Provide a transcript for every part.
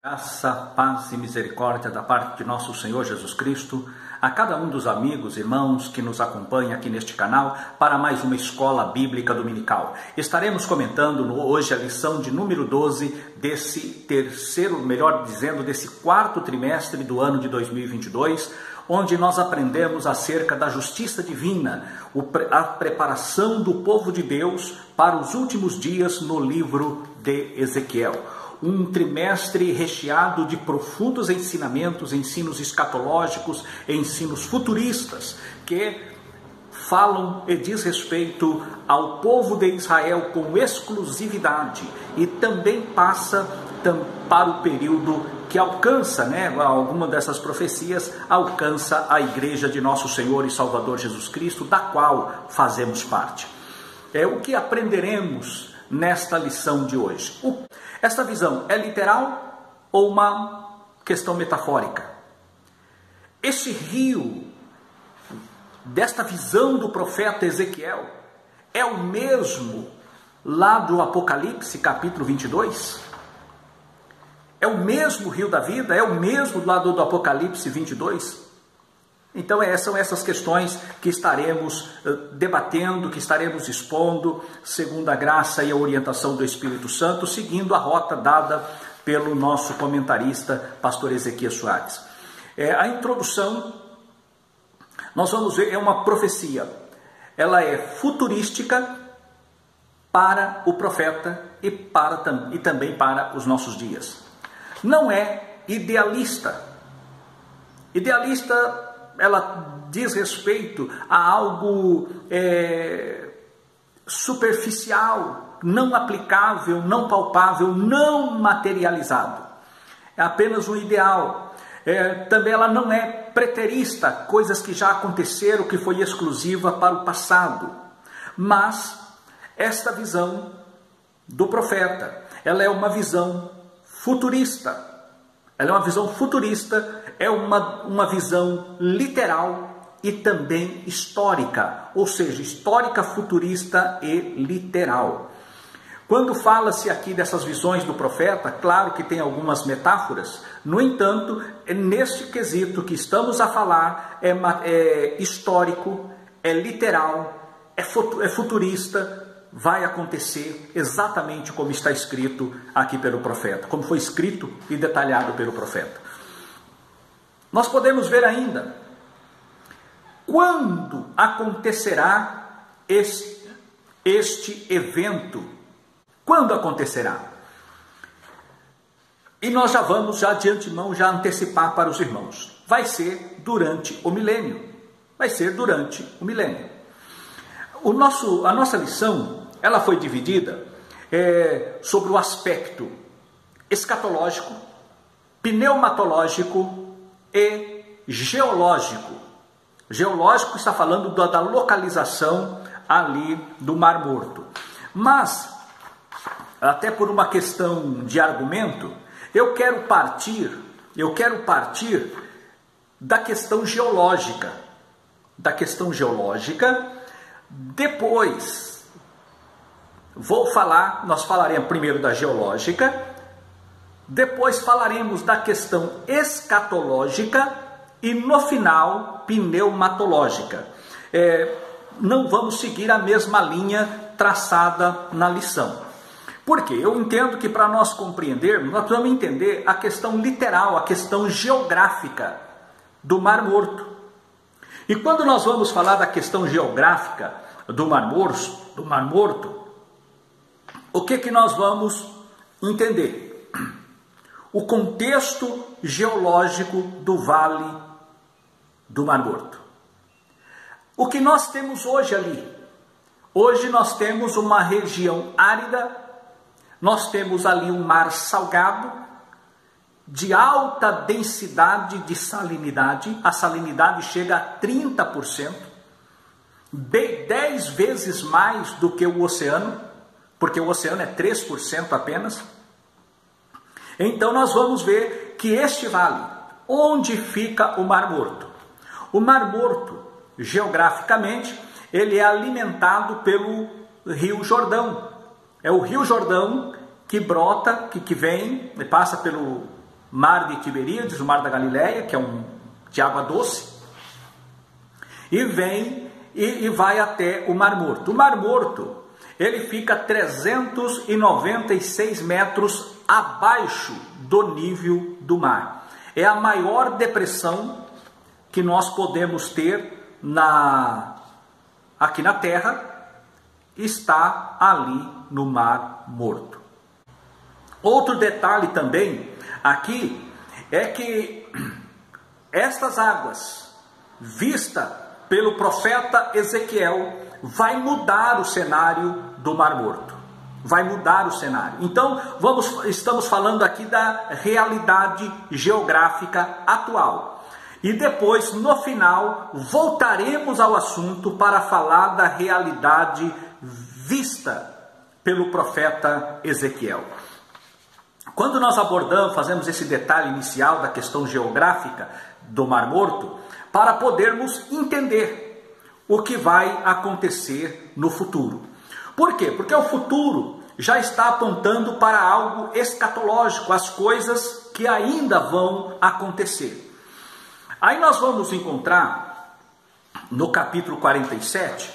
Graça, paz e misericórdia da parte de nosso Senhor Jesus Cristo, a cada um dos amigos, irmãos que nos acompanham aqui neste canal para mais uma Escola Bíblica Dominical. Estaremos comentando hoje a lição de número 12 desse desse quarto trimestre do ano de 2022, onde nós aprendemos acerca da justiça divina, a preparação do povo de Deus para os últimos dias no livro de Ezequiel. Um trimestre recheado de profundos ensinamentos, ensinos escatológicos, ensinos futuristas, que falam e diz respeito ao povo de Israel com exclusividade e também passa para o período que alcança, alguma dessas profecias, alcança a igreja de nosso Senhor e Salvador Jesus Cristo, da qual fazemos parte. É o que aprenderemos nesta lição de hoje. Esta visão é literal ou uma questão metafórica? Este rio, desta visão do profeta Ezequiel, é o mesmo lá do Apocalipse, capítulo 22? É o mesmo rio da vida? É o mesmo lá do Apocalipse 22? Então são essas questões que estaremos debatendo, que estaremos expondo, segundo a graça e a orientação do Espírito Santo, seguindo a rota dada pelo nosso comentarista, pastor Ezequiel Soares. A introdução, nós vamos ver, é uma profecia. Ela é futurística para o profeta e também para os nossos dias. Não é idealista. Idealista, ela diz respeito a algo superficial, não aplicável, não palpável, não materializado. É apenas um ideal. Também ela não é preterista, coisas que já aconteceram, que foi exclusiva para o passado. Mas esta visão do profeta, ela é uma visão futurista. Ela é uma visão futurista, é uma visão literal e também histórica, ou seja, histórica, futurista e literal. Quando fala-se aqui dessas visões do profeta, claro que tem algumas metáforas, no entanto, neste quesito que estamos a falar, é histórico, é literal, é futurista, vai acontecer exatamente como está escrito aqui pelo profeta, como foi escrito e detalhado pelo profeta. Nós podemos ver ainda quando acontecerá este evento. Quando acontecerá? E nós vamos de antemão antecipar para os irmãos. Vai ser durante o milênio. Vai ser durante o milênio. A nossa lição, ela foi dividida sobre o aspecto escatológico, pneumatológico e geológico. Geológico está falando da localização ali do Mar Morto. Mas, até por uma questão de argumento, eu quero partir da questão geológica. Depois, nós falaremos primeiro da geológica, depois falaremos da questão escatológica e no final, pneumatológica. Não vamos seguir a mesma linha traçada na lição. Por quê? Eu entendo que para nós compreendermos, nós precisamos entender a questão literal, a questão geográfica do Mar Morto. E quando nós vamos falar da questão geográfica do Mar Morto, o que nós vamos entender? O contexto geológico do Vale do Mar Morto. O que nós temos hoje ali? Hoje nós temos uma região árida, nós temos ali um mar salgado, de alta densidade de salinidade, a salinidade chega a 30%, 10 vezes mais do que o oceano, porque o oceano é 3% apenas. Então nós vamos ver que este vale, onde fica o Mar Morto? O Mar Morto, geograficamente, ele é alimentado pelo Rio Jordão. É o Rio Jordão que brota, que vem, passa mar de Tiberíades, o mar da Galileia, que é de água doce, e vem e vai até o Mar Morto. O Mar Morto, ele fica 396 metros abaixo do nível do mar. É a maior depressão que nós podemos ter aqui na Terra, está ali no Mar Morto. Outro detalhe também aqui é que estas águas, vista pelo profeta Ezequiel, vai mudar o cenário do Mar Morto. Vai mudar o cenário. Então, estamos falando aqui da realidade geográfica atual. E depois, no final, voltaremos ao assunto para falar da realidade vista pelo profeta Ezequiel. Quando nós fazemos esse detalhe inicial da questão geográfica do Mar Morto, para podermos entender o que vai acontecer no futuro. Por quê? Porque o futuro já está apontando para algo escatológico, as coisas que ainda vão acontecer. Aí nós vamos encontrar no capítulo 47,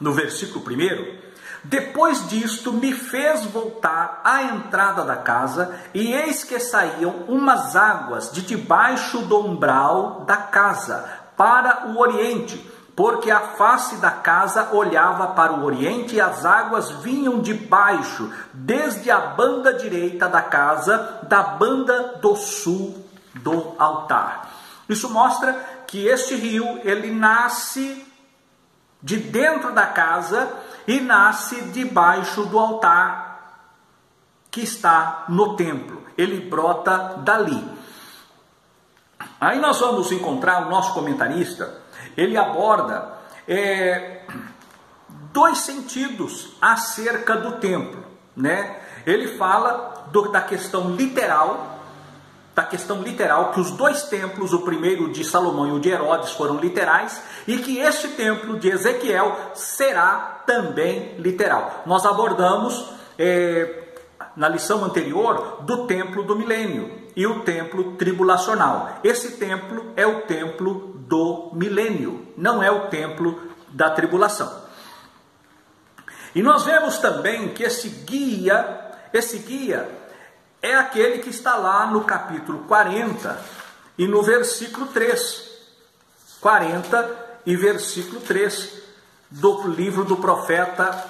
no versículo 1, depois disto me fez voltar à entrada da casa, e eis que saíam umas águas de debaixo do umbral da casa para o oriente, porque a face da casa olhava para o oriente, e as águas vinham de baixo, desde a banda direita da casa, da banda do sul do altar. Isso mostra que este rio, ele nasce de dentro da casa e nasce debaixo do altar que está no templo. Ele brota dali. Aí nós vamos encontrar o nosso comentarista, ele aborda dois sentidos acerca do templo, né? Ele fala da questão literal, que os dois templos, o primeiro de Salomão e o de Herodes, foram literais, e que este templo de Ezequiel será também literal. Nós abordamos na lição anterior do templo do milênio e o templo tribulacional. Esse templo é o templo do milênio, não é o templo da tribulação. E nós vemos também que esse guia é aquele que está lá no capítulo 40 e no versículo 3. 40 e versículo 3 do livro do profeta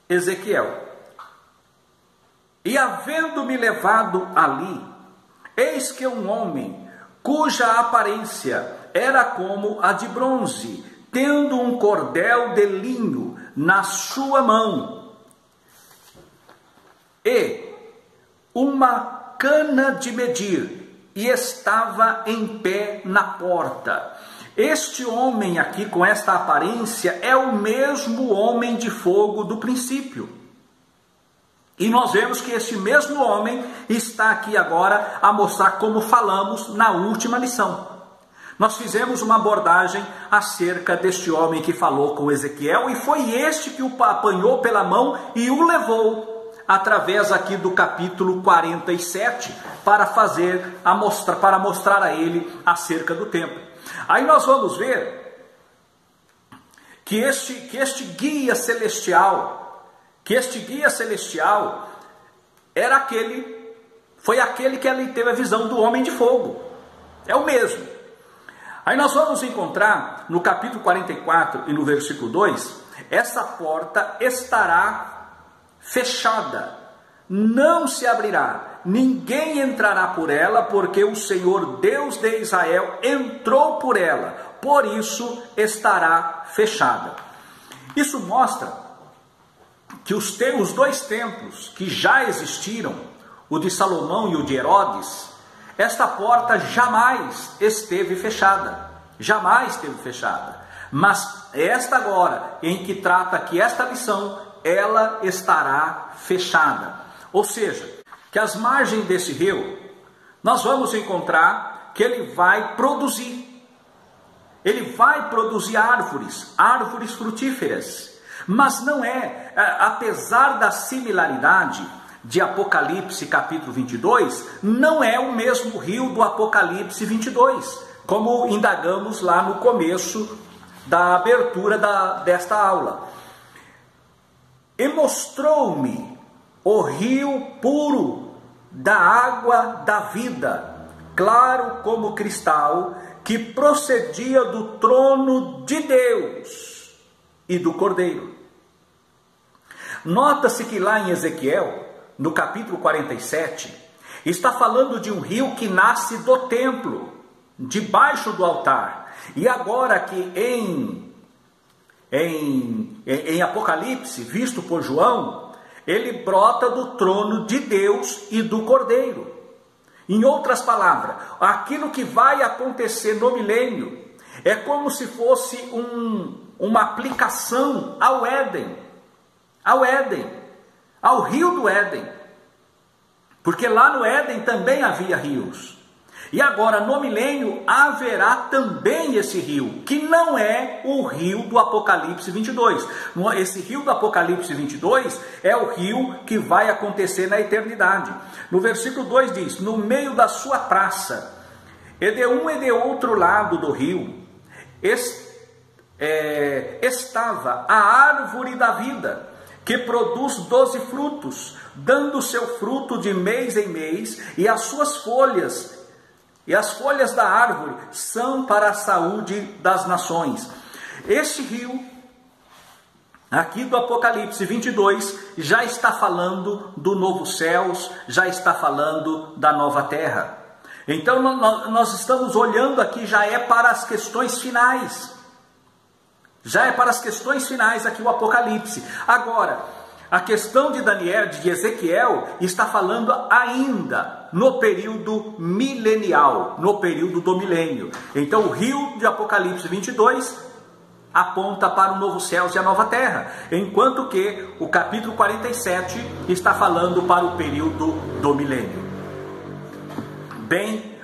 Ezequiel. E havendo-me levado ali, eis que um homem, cuja aparência era como a de bronze, tendo um cordel de linho na sua mão, e uma cana de medir, e estava em pé na porta. Este homem aqui, com esta aparência, é o mesmo homem de fogo do princípio. E nós vemos que este mesmo homem está aqui agora a mostrar como falamos na última lição. Nós fizemos uma abordagem acerca deste homem que falou com Ezequiel, e foi este que o apanhou pela mão e o levou através aqui do capítulo 47, para mostrar a ele acerca do templo. Aí nós vamos ver que este guia celestial foi aquele que ele teve a visão do homem de fogo. É o mesmo. Aí nós vamos encontrar no capítulo 44 e no versículo 2, essa porta estará fechada, não se abrirá, ninguém entrará por ela, porque o Senhor Deus de Israel entrou por ela, por isso estará fechada. Isso mostra que os dois templos que já existiram, o de Salomão e o de Herodes, esta porta jamais esteve fechada, mas esta agora, em que trata aqui esta lição, ela estará fechada. Ou seja, que às margens desse rio, nós vamos encontrar que ele vai produzir árvores frutíferas, mas não apesar da similaridade, de Apocalipse capítulo 22 não é o mesmo rio do Apocalipse 22, como indagamos lá no começo da abertura desta aula. E mostrou-me o rio puro da água da vida, claro como cristal, que procedia do trono de Deus e do Cordeiro. Nota-se que lá em Ezequiel, no capítulo 47, está falando de um rio que nasce do templo, debaixo do altar. E agora que em Apocalipse, visto por João, ele brota do trono de Deus e do Cordeiro. Em outras palavras, aquilo que vai acontecer no milênio é como se fosse uma aplicação ao Éden, ao rio do Éden, porque lá no Éden também havia rios. E agora no milênio haverá também esse rio, que não é o rio do Apocalipse 22. Esse rio do Apocalipse 22 é o rio que vai acontecer na eternidade. No versículo 2 diz: no meio da sua praça, e de um e de outro lado do rio, estava a árvore da vida, que produz 12 frutos, dando seu fruto de mês em mês, e as suas folhas, e as folhas da árvore são para a saúde das nações. Este rio, aqui do Apocalipse 22, já está falando do novo céus, já está falando da nova terra. Então nós estamos olhando aqui, já é para as questões finais. Já é para as questões finais aqui o Apocalipse. Agora, a questão de Daniel, de Ezequiel, está falando ainda no período milenial, no período do milênio. Então o rio de Apocalipse 22 aponta para o novo céus e a nova terra, enquanto que o capítulo 47 está falando para o período do milênio. Bem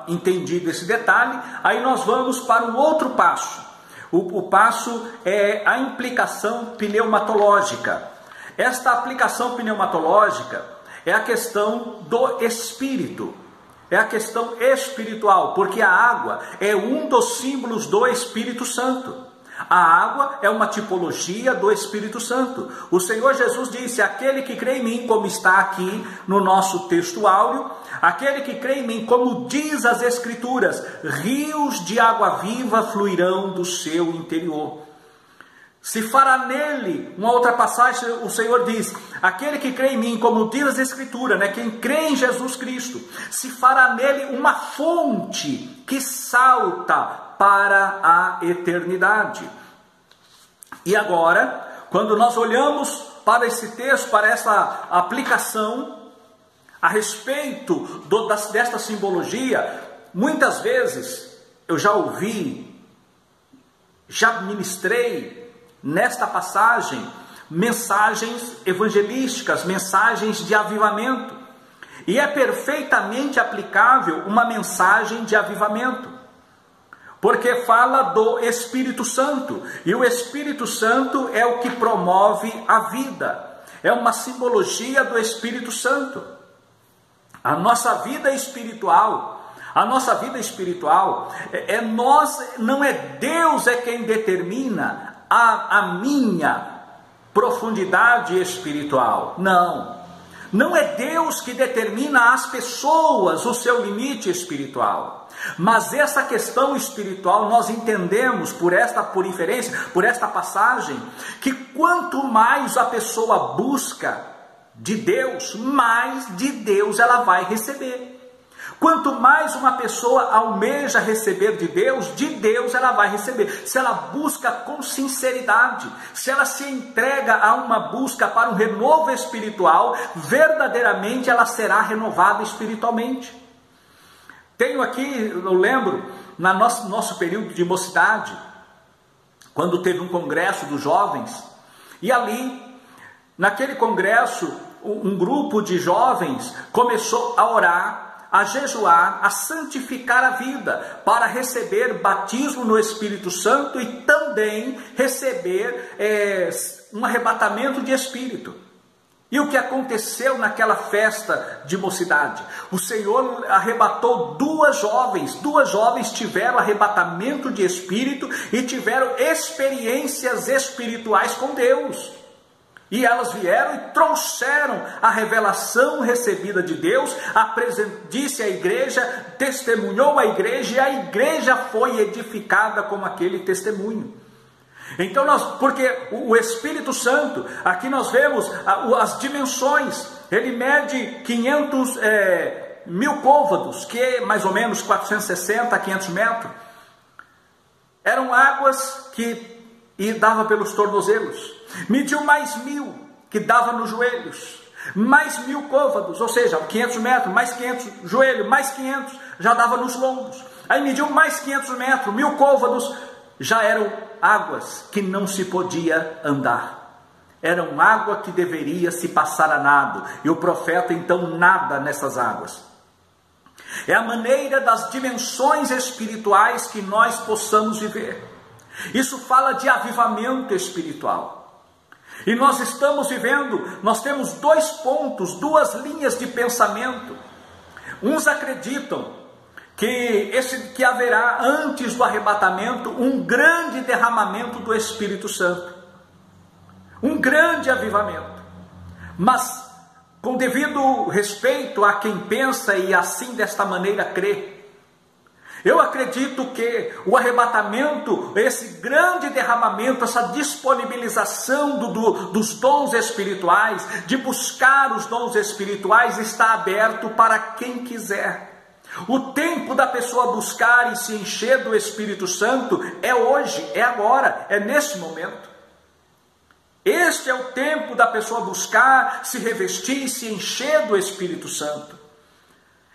entendido esse detalhe, aí nós vamos para o outro passo. O passo é a implicação pneumatológica. Esta aplicação pneumatológica é a questão do espírito, é a questão espiritual, porque a água é um dos símbolos do Espírito Santo. A água é uma tipologia do Espírito Santo. O Senhor Jesus disse: aquele que crê em mim, como está aqui no nosso texto áureo, aquele que crê em mim, como diz as Escrituras, rios de água viva fluirão do seu interior. Se fará nele, uma outra passagem, o Senhor diz: aquele que crê em mim, como diz as Escrituras, quem crê em Jesus Cristo, se fará nele uma fonte que salta para a eternidade. E agora, quando nós olhamos para esse texto, para essa aplicação a respeito desta simbologia, muitas vezes eu já ouvi, já ministrei nesta passagem mensagens evangelísticas, mensagens de avivamento, e é perfeitamente aplicável uma mensagem de avivamento, porque fala do Espírito Santo, e o Espírito Santo é o que promove a vida, é uma simbologia do Espírito Santo. A nossa vida espiritual, não é Deus é quem determina a minha profundidade espiritual. Não é Deus que determina às pessoas o seu limite espiritual. Mas essa questão espiritual nós entendemos por inferência, por esta passagem, que quanto mais a pessoa busca de Deus, mais de Deus ela vai receber. Quanto mais uma pessoa almeja receber de Deus ela vai receber. Se ela busca com sinceridade, se ela se entrega a uma busca para um renovo espiritual, verdadeiramente ela será renovada espiritualmente. Tenho aqui, eu lembro, no nosso período de mocidade, quando teve um congresso dos jovens, e ali, naquele congresso, um grupo de jovens começou a orar, a jejuar, a santificar a vida, para receber batismo no Espírito Santo e também receber um arrebatamento de espírito. E o que aconteceu naquela festa de mocidade? O Senhor arrebatou duas jovens tiveram arrebatamento de espírito e tiveram experiências espirituais com Deus. E elas vieram e trouxeram a revelação recebida de Deus, disse à igreja, testemunhou a igreja, e a igreja foi edificada com aquele testemunho. Então porque o Espírito Santo, aqui nós vemos as dimensões, ele mede 1000 côvados, que é mais ou menos 460 a 500 metros, eram águas que dava pelos tornozelos, mediu mais 1000, que dava nos joelhos, mais 1000 côvados, ou seja, 500 metros, mais 500 joelho, mais 500, já dava nos lombos, aí mediu mais 500 metros, 1000 côvados, já eram águas que não se podia andar, eram água que deveria se passar a nado, e o profeta então nada nessas águas. É a maneira das dimensões espirituais que nós possamos viver. Isso fala de avivamento espiritual. E nós estamos vivendo, nós temos 2 pontos, 2 linhas de pensamento. Uns acreditam que haverá antes do arrebatamento um grande derramamento do Espírito Santo, um grande avivamento, mas com devido respeito a quem pensa e assim desta maneira crê, eu acredito que o arrebatamento, esse grande derramamento, essa disponibilização dos dons espirituais, de buscar os dons espirituais, está aberto para quem quiser. O tempo da pessoa buscar e se encher do Espírito Santo é hoje, é agora, é neste momento. Este é o tempo da pessoa buscar, se revestir e se encher do Espírito Santo.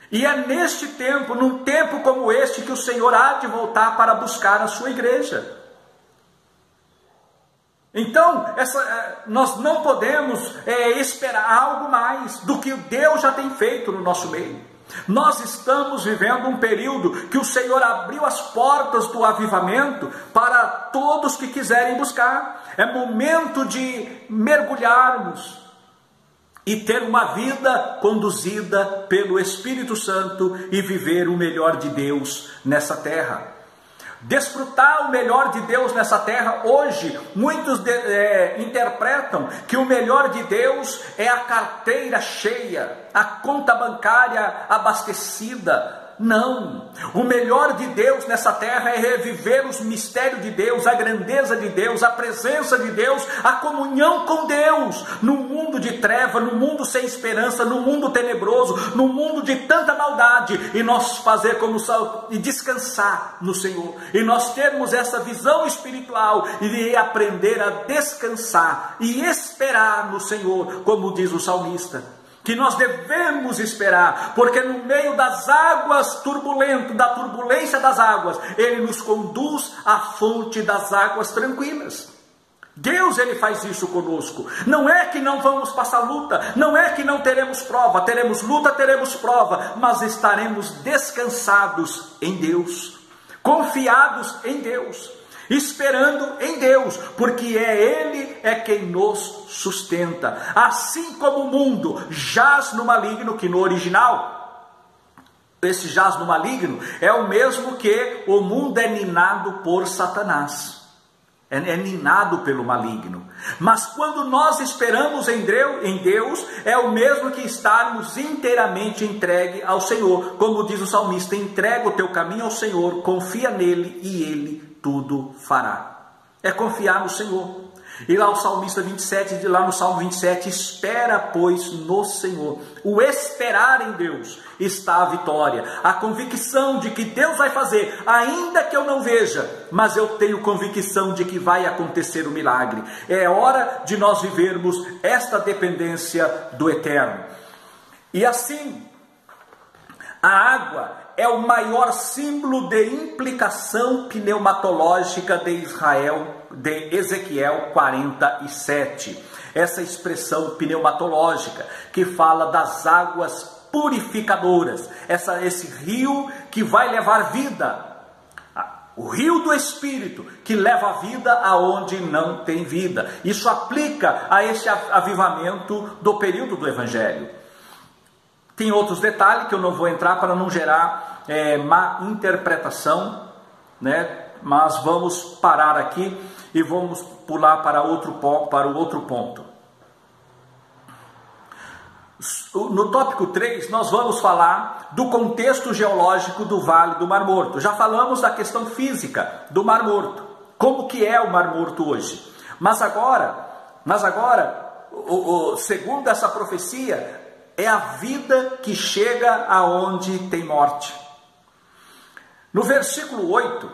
E é neste tempo, num tempo como este, que o Senhor há de voltar para buscar a sua igreja. Então, nós não podemos esperar algo mais do que Deus já tem feito no nosso meio. Nós estamos vivendo um período que o Senhor abriu as portas do avivamento para todos que quiserem buscar. É momento de mergulharmos e ter uma vida conduzida pelo Espírito Santo e viver o melhor de Deus nessa terra. Desfrutar o melhor de Deus nessa terra. Hoje, muitos interpretam que o melhor de Deus é a carteira cheia, a conta bancária abastecida. Não, o melhor de Deus nessa terra é reviver os mistérios de Deus, a grandeza de Deus, a presença de Deus, a comunhão com Deus, no mundo de treva, no mundo sem esperança, no mundo tenebroso, no mundo de tanta maldade, e nós fazer e descansar no Senhor, e nós termos essa visão espiritual, e aprender a descansar, e esperar no Senhor, como diz o salmista. Que nós devemos esperar, porque no meio das águas turbulentas, da turbulência das águas, Ele nos conduz à fonte das águas tranquilas. Deus, Ele faz isso conosco. Não é que não vamos passar luta, não é que não teremos prova, teremos luta, teremos prova, mas estaremos descansados em Deus, confiados em Deus, esperando em Deus, porque Ele é quem nos sustenta. Assim como o mundo jaz no maligno, que no original, esse jaz no maligno é o mesmo que o mundo é ninado por Satanás. É ninado pelo maligno. Mas quando nós esperamos em Deus, é o mesmo que estarmos inteiramente entregue ao Senhor. Como diz o salmista, entrega o teu caminho ao Senhor, confia nele e Ele tudo fará. É confiar no Senhor. E lá o salmista 27, lá no Salmo 27, espera pois no Senhor. O esperar em Deus está a vitória, a convicção de que Deus vai fazer, ainda que eu não veja, mas eu tenho convicção de que vai acontecer o milagre. É hora de nós vivermos esta dependência do Eterno. E assim, a água é o maior símbolo de implicação pneumatológica de Israel, de Ezequiel 47. Essa expressão pneumatológica que fala das águas purificadoras, esse rio que vai levar vida. o rio do Espírito, que leva a vida aonde não tem vida. Isso aplica a esse avivamento do período do Evangelho. Tem outros detalhes que eu não vou entrar para não gerar má interpretação, né? Mas vamos parar aqui e vamos pular para o outro ponto. No tópico 3, nós vamos falar do contexto geológico do Vale do Mar Morto. Já falamos da questão física do Mar Morto, como que é o Mar Morto hoje. Mas agora, segundo essa profecia, é a vida que chega aonde tem morte. No versículo 8,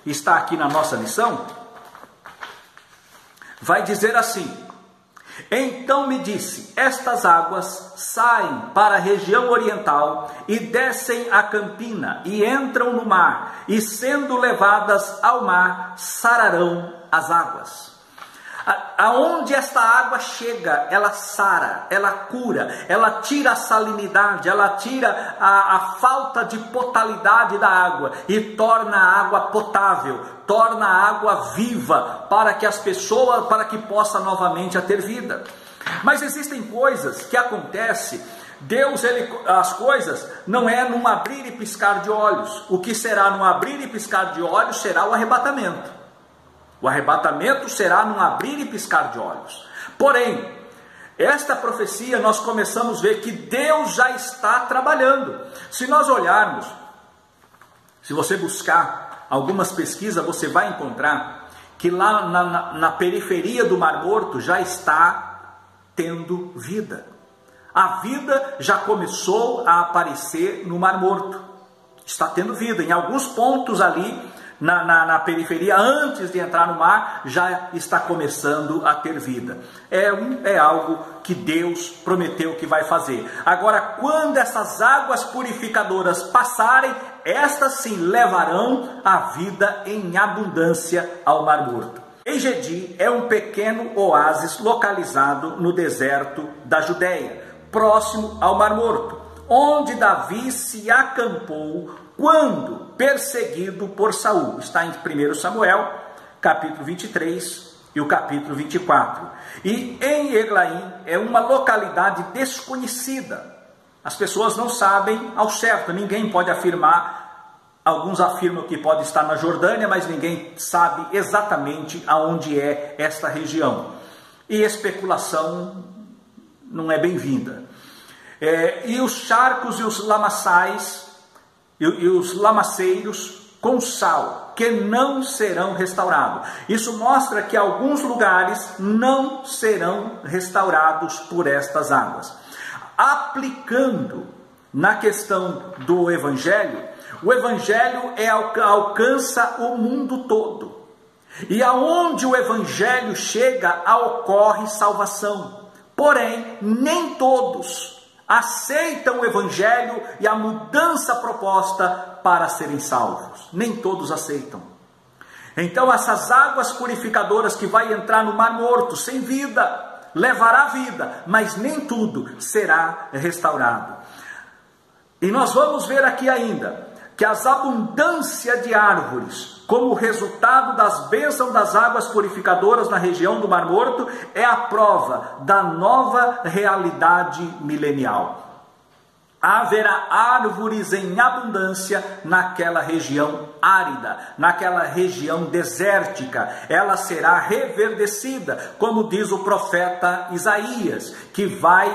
está aqui na nossa lição, vai dizer assim: então me disse, estas águas saem para a região oriental e descem a campina e entram no mar, e sendo levadas ao mar, sararão as águas. Aonde esta água chega, ela sara, ela cura, ela tira a salinidade, ela tira a falta de potalidade da água e torna a água potável, torna a água viva para que as pessoas, para que possa novamente a ter vida. Mas existem coisas que acontecem, as coisas não é num abrir e piscar de olhos. O que será num abrir e piscar de olhos será o arrebatamento. O arrebatamento será num abrir e piscar de olhos. Porém, esta profecia nós começamos a ver que Deus já está trabalhando. Se nós olharmos, se você buscar algumas pesquisas, você vai encontrar que lá na periferia do Mar Morto já está tendo vida. A vida já começou a aparecer no Mar Morto. Está tendo vida. Em alguns pontos ali, na periferia, antes de entrar no mar, já está começando a ter vida. É algo que Deus prometeu que vai fazer. Agora, quando essas águas purificadoras passarem, estas sim levarão a vida em abundância ao Mar Morto. Engedi é um pequeno oásis localizado no deserto da Judéia, próximo ao Mar Morto, onde Davi se acampou quando perseguido por Saul. Está em 1 Samuel, capítulo 23 e o capítulo 24. E em Eglaim é uma localidade desconhecida. As pessoas não sabem ao certo, ninguém pode afirmar. Alguns afirmam que pode estar na Jordânia, mas ninguém sabe exatamente aonde é esta região. E especulação não é bem-vinda. E os charcos e os lamaçais e os lamaceiros com sal, que não serão restaurados. Isso mostra que alguns lugares não serão restaurados por estas águas. Aplicando na questão do Evangelho, o Evangelho alcança o mundo todo. E aonde o Evangelho chega, ocorre salvação. Porém, nem todos aceitam o Evangelho e a mudança proposta para serem salvos. Nem todos aceitam. Então essas águas purificadoras que vai entrar no Mar Morto sem vida, levará vida, mas nem tudo será restaurado. E nós vamos ver aqui ainda que as abundâncias de árvores, como resultado das bênçãos das águas purificadoras na região do Mar Morto, é a prova da nova realidade milenial. Haverá árvores em abundância naquela região árida, naquela região desértica. Ela será reverdecida, como diz o profeta Isaías, que vai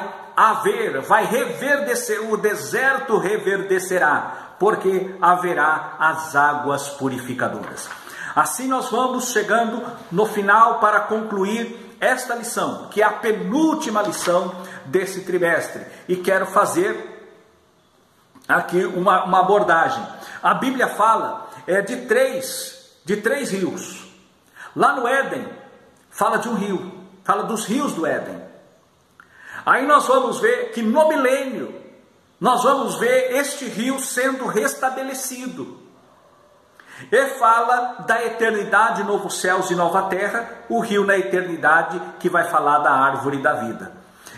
reverdecer, o deserto reverdecerá, porque haverá as águas purificadoras. Assim nós vamos chegando no final para concluir esta lição, que é a penúltima lição desse trimestre. E quero fazer aqui uma abordagem. A Bíblia fala de três rios. Lá no Éden, fala de um rio, fala dos rios do Éden. Aí nós vamos ver que no milênio, nós vamos ver este rio sendo restabelecido. E fala da eternidade, novos céus e nova terra, o rio na eternidade que vai falar da árvore da vida.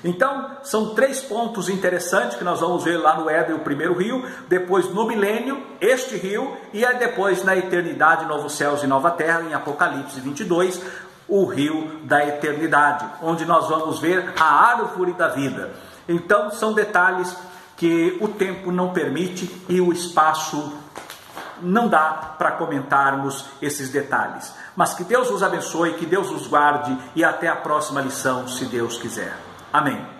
Então, são 3 pontos interessantes que nós vamos ver lá no Éden, o primeiro rio, depois no milênio, este rio, e aí depois na eternidade, novos céus e nova terra, em Apocalipse 22, o rio da eternidade, onde nós vamos ver a árvore da vida. Então, são detalhes que o tempo não permite e o espaço não dá para comentarmos esses detalhes. Mas que Deus os abençoe, que Deus os guarde e até a próxima lição, se Deus quiser. Amém.